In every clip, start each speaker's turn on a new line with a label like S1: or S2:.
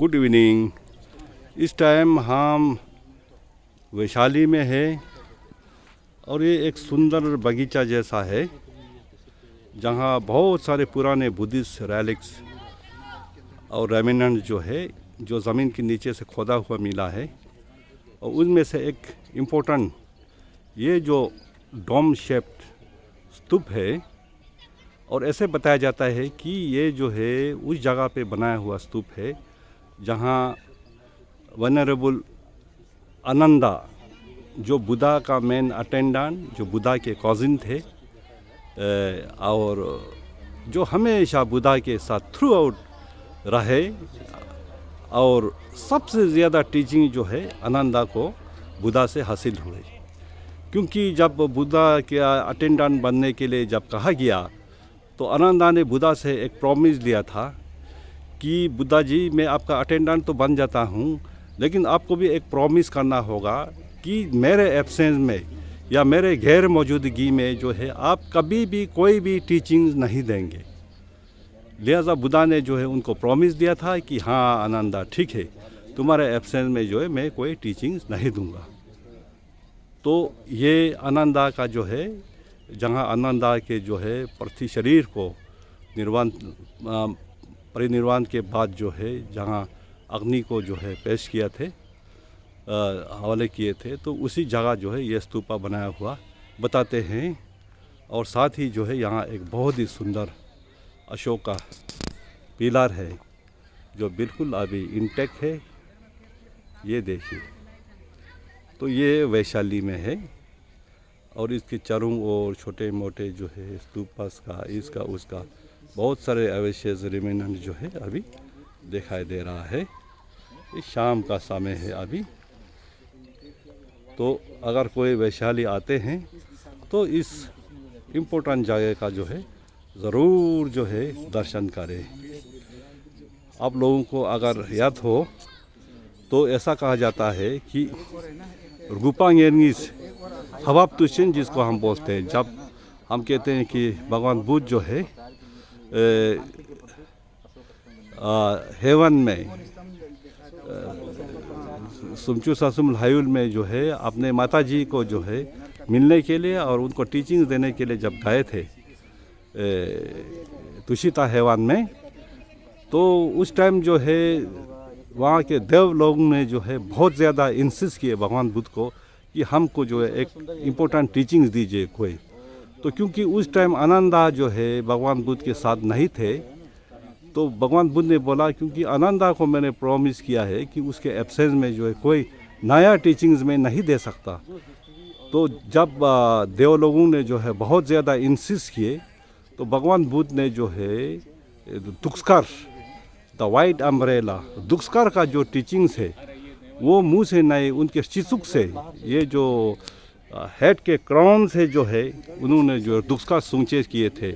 S1: Good evening. इस time हम वैशाली में है और ये एक सुंदर बगीचा जैसा है जहाँ बहुत सारे पुराने बुद्धिस्ट रेलिक्स और रेमिनेंट जो है जो ज़मीन के नीचे से खोदा हुआ मिला है। और उनमें से एक इम्पोर्टेंट ये जो डोम शेप्ड स्तूप है और ऐसे बताया जाता है कि ये जो है उस जगह पे बनाया हुआ स्तूप है जहाँ वनरेबल आनंदा जो बुद्धा का मेन अटेंडेंट जो बुद्धा के कॉजिन थे और जो हमेशा बुद्धा के साथ थ्रू आउट रहे और सबसे ज़्यादा टीचिंग जो है आनंदा को बुद्धा से हासिल हुई। क्योंकि जब बुद्धा के अटेंडेंट बनने के लिए जब कहा गया तो आनंदा ने बुद्धा से एक प्रॉमिस लिया था कि बुद्धा जी मैं आपका अटेंडेंट तो बन जाता हूँ लेकिन आपको भी एक प्रॉमिस करना होगा कि मेरे एब्सेंस में या मेरे गैर मौजूदगी में जो है आप कभी भी कोई भी टीचिंग नहीं देंगे। लिहाजा बुद्धा ने जो है उनको प्रॉमिस दिया था कि हाँ आनंदा ठीक है तुम्हारे एब्सेंस में जो है मैं कोई टीचिंग नहीं दूंगा। तो ये आनंदा का जो है जहाँ आनंदा के जो है पार्थिव शरीर को परिनिर्वाण के बाद जो है जहाँ अग्नि को जो है पेश किया थे हवाले किए थे तो उसी जगह जो है ये स्तूपा बनाया हुआ बताते हैं। और साथ ही जो है यहाँ एक बहुत ही सुंदर अशोक का पिलर है जो बिल्कुल अभी इंटैक्ट है। ये देखिए तो ये वैशाली में है और इसके चारों ओर छोटे मोटे जो है स्तूपस का इसका उसका बहुत सारे अवशेष रिमेनेंट जो है अभी दिखाई दे रहा है। इस शाम का समय है अभी। तो अगर कोई वैशाली आते हैं तो इस इम्पोर्टेंट जगह का जो है ज़रूर जो है दर्शन करें। आप लोगों को अगर याद हो तो ऐसा कहा जाता है कि रुपांगेनिस हवाब तुशन जिसको हम बोलते हैं जब हम कहते हैं कि भगवान बुद्ध जो है हेवन में सुमचू सासुम हायुल में जो है अपने माता जी को जो है मिलने के लिए और उनको टीचिंग देने के लिए जब गए थे तुषिता हेवन में तो उस टाइम जो है वहाँ के देव लोगों ने जो है बहुत ज़्यादा इंसिस्ट किए भगवान बुद्ध को कि हमको जो है एक इम्पोर्टेंट टीचिंग्स दीजिए कोई। तो क्योंकि उस टाइम आनंदा जो है भगवान बुद्ध के साथ नहीं थे तो भगवान बुद्ध ने बोला क्योंकि आनंदा को मैंने प्रॉमिस किया है कि उसके एब्सेंस में जो है कोई नया टीचिंग्स में नहीं दे सकता। तो जब देव लोगों ने जो है बहुत ज़्यादा इंसिस्ट किए तो भगवान बुद्ध ने जो है दुष्कर द वाइट अम्ब्रेला दुष्कर का जो टीचिंग्स है वो मुंह से नहीं उनके चिसुक से ये जो हेड के क्राउन से जो है उन्होंने जो दुष्कर सूंचे किए थे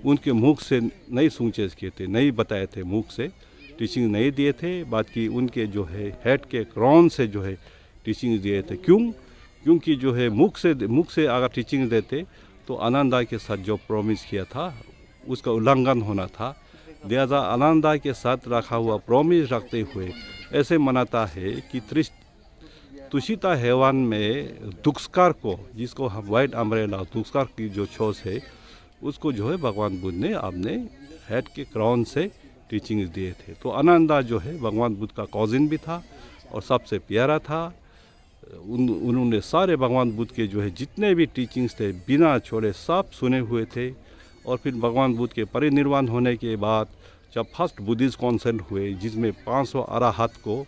S1: उनके मुख से नहीं सूंचे किए थे नहीं बताए थे मुख से टीचिंग नहीं दिए थे बाकी उनके जो है हेड के क्राउन से जो है टीचिंग दिए थे। क्योंकि जो है मुख से अगर टीचिंग देते तो आनंदा के साथ जो प्रॉमिस किया था उसका उल्लंघन होना था। लिहाजा आनंदा के साथ रखा हुआ प्रॉमिस रखते हुए ऐसे मनाता है कि तुषिता हेवन में दुष्कर को जिसको हम वाइट अम्ब्रेला दुष्कर की जो छोस है उसको जो है भगवान बुद्ध ने अपने हेड के क्राउन से टीचिंग्स दिए थे। तो आनंदा जो है भगवान बुद्ध का कॉजिन भी था और सबसे प्यारा था। उन्होंने सारे भगवान बुद्ध के जो है जितने भी टीचिंग्स थे बिना छोड़े सब सुने हुए थे। और फिर भगवान बुद्ध के परिनिर्वाण होने के बाद जब फर्स्ट बुद्धिस्ट काउंसिल हुए जिसमें 500 अराहत को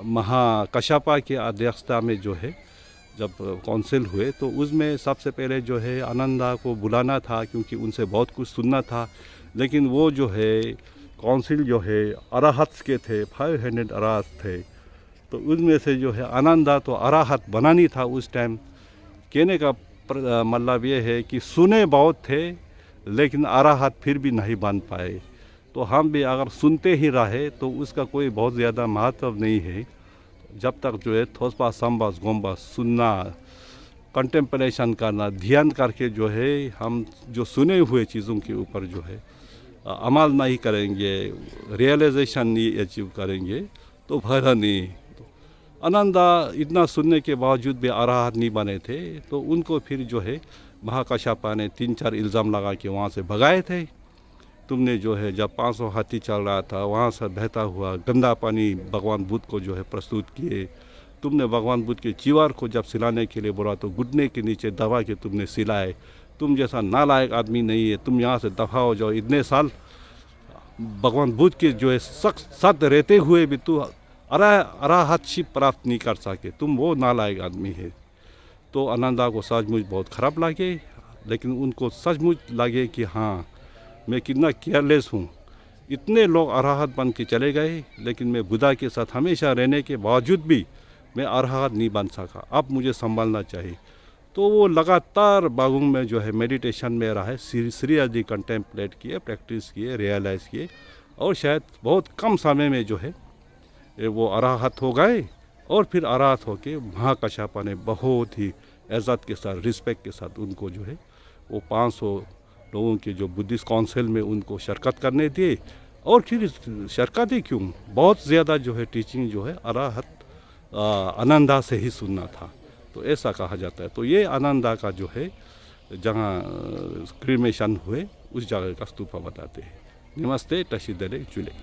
S1: महाकश्यपा की अध्यक्षता में जो है जब काउंसिल हुए तो उसमें सबसे पहले जो है आनंदा को बुलाना था क्योंकि उनसे बहुत कुछ सुनना था। लेकिन वो जो है काउंसिल जो है अराहत के थे 500 अराहत थे तो उसमें से जो है आनंदा तो अराहत बनानी था उस टाइम। कहने का मतलब ये है कि सुने बहुत थे लेकिन अराहत फिर भी नहीं बन पाए। तो हम भी अगर सुनते ही रहे तो उसका कोई बहुत ज़्यादा महत्व नहीं है जब तक जो है थोसपा संबास गोम्बास सुनना कंटेम्पलेशन करना ध्यान करके जो है हम जो सुने हुए चीज़ों के ऊपर जो है अमल नहीं करेंगे, रियलाइजेशन नहीं अचीव करेंगे तो फायदा नहीं। आनंदा इतना सुनने के बावजूद भी अरहत नहीं बने थे, तो उनको फिर जो है महाकाश्यपा ने 3-4 इल्ज़ाम लगा के वहाँ से भगाए थे। तुमने जो है जब 500 हाथी चल रहा था वहाँ से बहता हुआ गंदा पानी भगवान बुद्ध को जो है प्रस्तुत किए। तुमने भगवान बुद्ध के चीवार को जब सिलाने के लिए बोला तो घुटने के नीचे दबा के तुमने सिलाए। तुम जैसा नालायक आदमी नहीं है, तुम यहाँ से दफा हो जाओ। इतने साल भगवान बुद्ध के जो है सख्त साथ रहते हुए भी तू अराहतशिप प्राप्त नहीं कर सके, तुम वो नालायक आदमी है। तो आनंदा को सचमुच बहुत ख़राब लगे, लेकिन उनको सचमुच लगे कि हाँ मैं कितना केयरलेस हूँ। इतने लोग अराहत बन के चले गए, लेकिन मैं बुद्धा के साथ हमेशा रहने के बावजूद भी मैं अराहत नहीं बन सका। अब मुझे संभालना चाहिए। तो वो लगातार बागुंग में जो है मेडिटेशन में रहा है, सीरियसली कंटेम्पलेट किए, प्रैक्टिस किए, रियलाइज़ किए, और शायद बहुत कम समय में जो है वो अराहत हो गए। और फिर अराहत होके महाकाश्यपा ने बहुत ही इज़्ज़त के साथ, रिस्पेक्ट के साथ उनको जो है वो 500 लोगों के जो बुद्धिस्ट काउंसिल में उनको शिरकत करने दिए। और फिर शिरकत ही क्यों, बहुत ज़्यादा जो है टीचिंग जो है अराहत आनंदा से ही सुनना था, तो ऐसा कहा जाता है। तो ये आनंदा का जो है जहाँ क्रीमेशन हुए उस जगह का स्तूपा बताते हैं। नमस्ते, टशिदरे चुले।